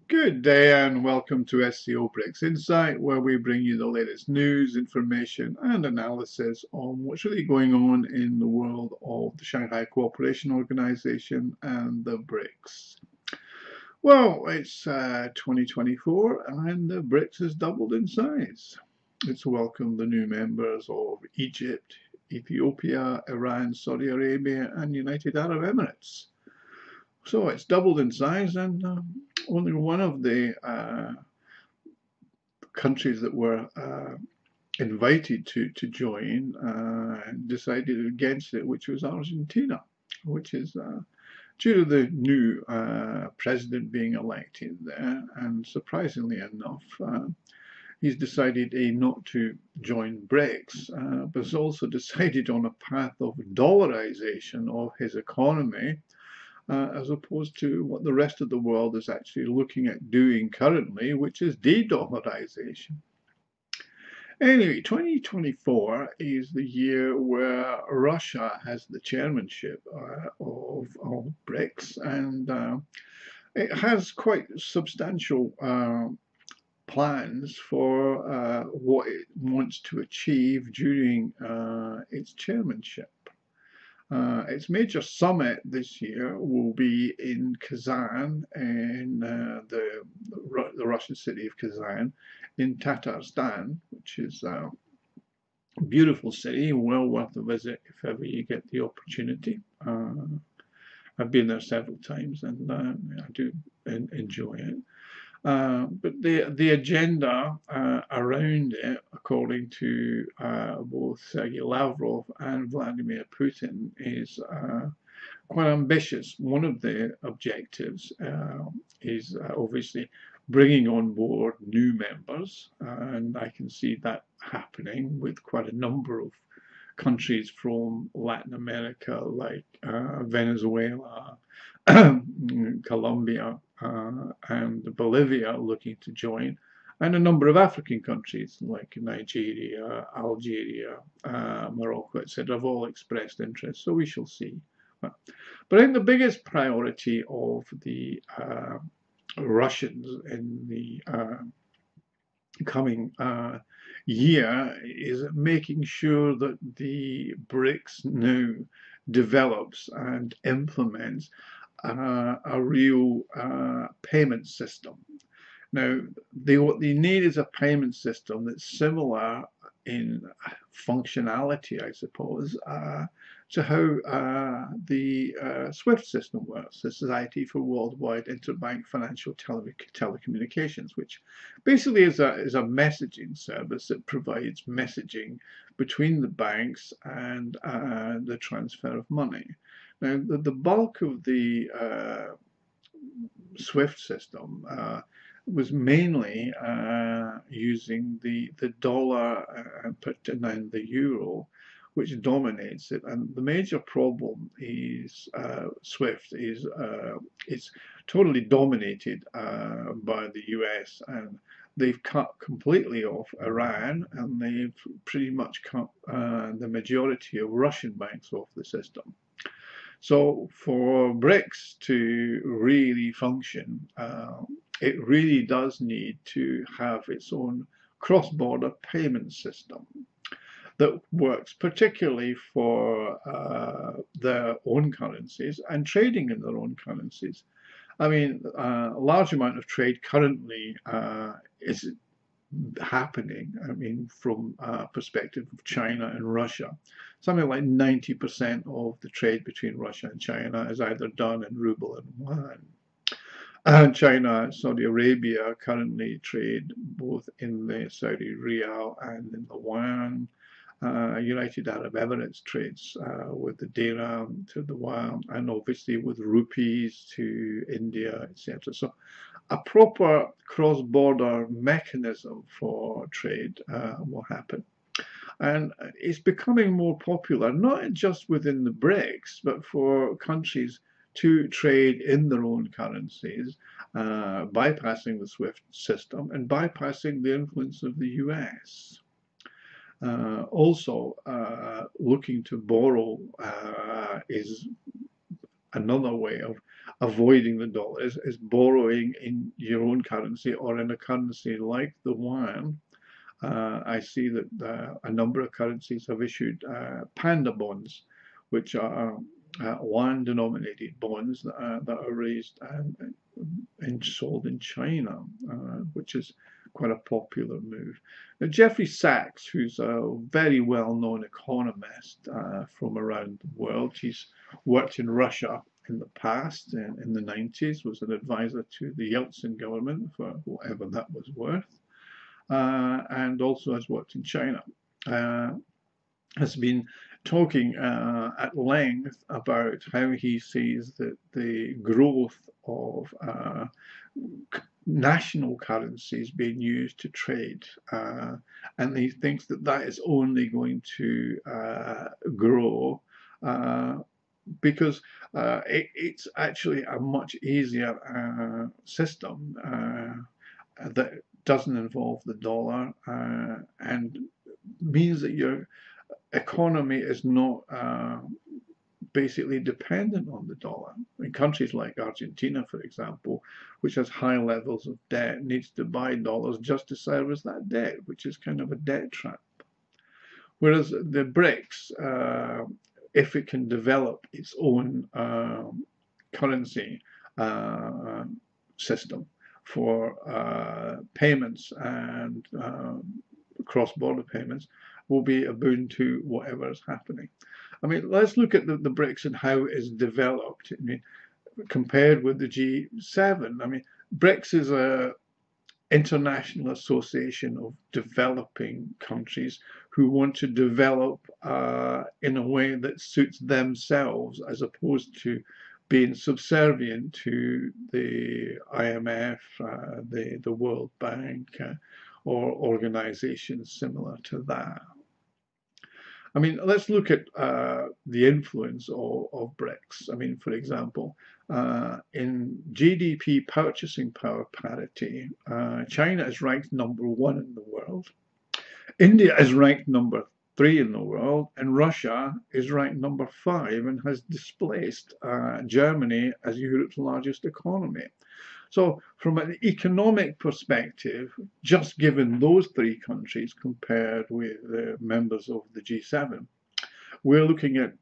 Good day and welcome to SCO BRICS Insight, where we bring you the latest news, information and analysis on what's really going on in the world of the Shanghai Cooperation Organization and the BRICS. Well, it's 2024 and the BRICS has doubled in size. It's welcomed the new members of Egypt, Ethiopia, Iran, Saudi Arabia and United Arab Emirates. So it's doubled in size, and only one of the countries that were invited to join decided against it, which was Argentina, which is due to the new president being elected there, and surprisingly enough, he's decided not to join BRICS, but has also decided on a path of dollarization of his economy, as opposed to what the rest of the world is actually looking at doing currently, which is de-dollarization. Anyway, 2024 is the year where Russia has the chairmanship of BRICS, and it has quite substantial plans for what it wants to achieve during its chairmanship. Its major summit this year will be in Kazan, in the Russian city of Kazan, in Tatarstan, which is a beautiful city, well worth a visit if ever you get the opportunity. I've been there several times, and I do enjoy it. But the agenda around it, according to both Sergei Lavrov and Vladimir Putin, is quite ambitious. One of the objectives is obviously bringing on board new members, and I can see that happening with quite a number of countries from Latin America, like Venezuela, Colombia, and Bolivia looking to join, and a number of African countries like Nigeria, Algeria, Morocco, etc. have all expressed interest, so we shall see. But I think the biggest priority of the Russians in the coming year is making sure that the BRICS now develops and implements a real payment system. Now, what they need is a payment system that's similar in functionality, I suppose, to how the SWIFT system works, the Society for Worldwide Interbank Financial Telecommunications, which basically is a messaging service that provides messaging between the banks and the transfer of money. Now, the bulk of the SWIFT system was mainly using the dollar and the euro, which dominates it. And the major problem is SWIFT is it's totally dominated by the US, and they've cut completely off Iran, and they've pretty much cut the majority of Russian banks off the system. So for BRICS to really function, it really does need to have its own cross-border payment system that works particularly for their own currencies and trading in their own currencies. I mean, a large amount of trade currently is happening, I mean, from a perspective of China and Russia. Something like 90% of the trade between Russia and China is either done in ruble and yuan. And China and Saudi Arabia currently trade both in the Saudi riyal and in the yuan. United Arab Emirates trades with the dirham to the yuan, and obviously with rupees to India, etc. So a proper cross-border mechanism for trade will happen. And it's becoming more popular, not just within the BRICS, but for countries to trade in their own currencies, bypassing the SWIFT system and bypassing the influence of the US. Also, looking to borrow is another way avoiding the dollar is borrowing in your own currency or in a currency like the yuan. I see that a number of currencies have issued panda bonds, which are yuan-denominated bonds that are raised and sold in China, which is quite a popular move. Now, Jeffrey Sachs, who's a very well-known economist from around the world, he's worked in Russia in the past, in the 90s, was an advisor to the Yeltsin government for whatever that was worth, and also has worked in China. Has been talking at length about how he sees that the growth of national currencies being used to trade, and he thinks that that is only going to grow because it's actually a much easier system that doesn't involve the dollar and means that your economy is not basically dependent on the dollar. In countries like Argentina, for example, which has high levels of debt, needs to buy dollars just to service that debt, which is kind of a debt trap. Whereas the BRICS, if it can develop its own currency system for payments and cross-border payments, will be a boon to whatever is happening. I mean, let's look at the BRICS and how it is developed. I mean, compared with the G7. I mean, BRICS is a international association of developing countries who want to develop in a way that suits themselves, as opposed to being subservient to the IMF, the World Bank, or organizations similar to that. I mean, let's look at the influence of BRICS. I mean, for example, in GDP purchasing power parity, China is ranked #1 in the world. India is ranked #3 in the world, and Russia is ranked #5 and has displaced Germany as Europe's largest economy. So from an economic perspective, just given those three countries compared with the members of the G7, we're looking at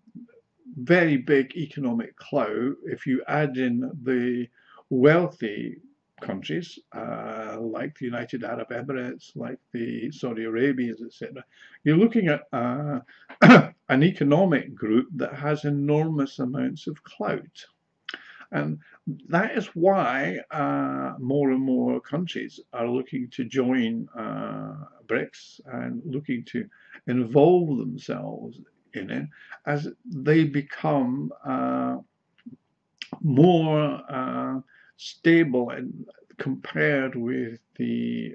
very big economic clout. If you add in the wealthy countries like the United Arab Emirates, like the Saudi Arabias, etc., you're looking at an economic group that has enormous amounts of clout. And that is why more and more countries are looking to join BRICS and looking to involve themselves in it as they become more stable and compared with the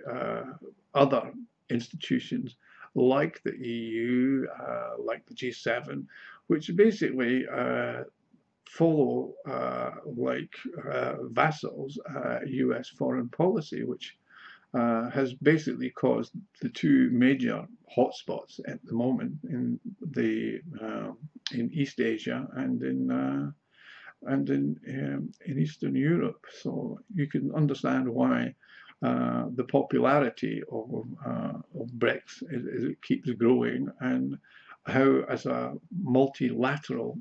other institutions like the EU, like the G7, which basically follow like vassals US foreign policy, which has basically caused the two major hotspots at the moment in East Asia and in Eastern Europe. So you can understand why the popularity of BRICS it keeps growing, and how, as a multilateral,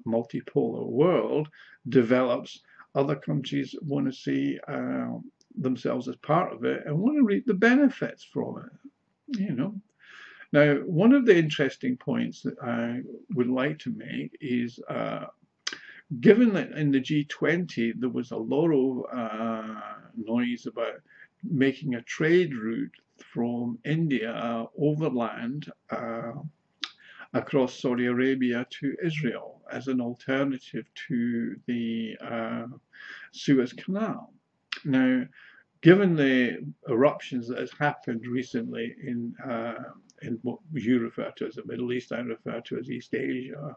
multipolar world develops, other countries want to see themselves as part of it and want to reap the benefits from it. You know. Now, one of the interesting points that I would like to make is, given that in the G20 there was a lot of noise about making a trade route from India overland across Saudi Arabia to Israel as an alternative to the Suez Canal. Now, given the eruptions that has happened recently in what you refer to as the Middle East, I refer to as East Asia,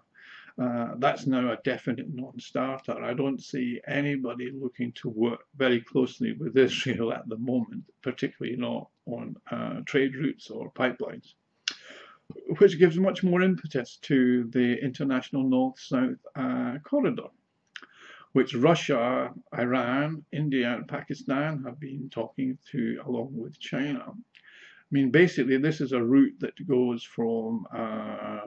that's now a definite non-starter. I don't see anybody looking to work very closely with Israel at the moment, particularly not on trade routes or pipelines, which gives much more impetus to the international north-south corridor. which Russia, Iran, India, and Pakistan have been talking to along with China. I mean, basically, this is a route that goes from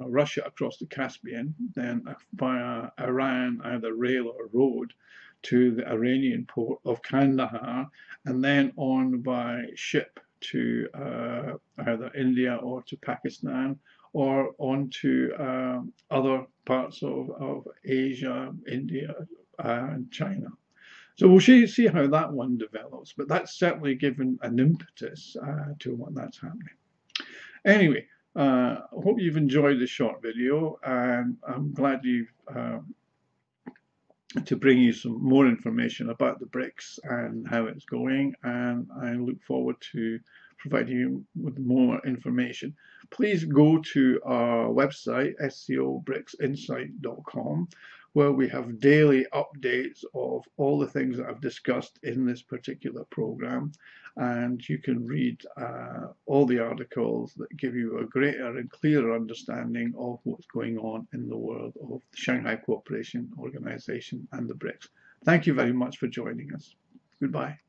Russia across the Caspian, then via Iran, either rail or road, to the Iranian port of Kandahar, and then on by ship to either India or to Pakistan, or on to other parts of Asia, India, and China. So we'll see how that one develops, but that's certainly given an impetus to what that's happening. Anyway, I hope you've enjoyed this short video, and I'm glad to bring you some more information about the BRICS and how it's going, and I look forward to providing you with more information. Please go to our website, SCO-BRICSinsight.com, where we have daily updates of all the things that I've discussed in this particular program, and you can read all the articles that give you a greater and clearer understanding of what's going on in the world of the Shanghai Cooperation Organization and the BRICS. Thank you very much for joining us. Goodbye.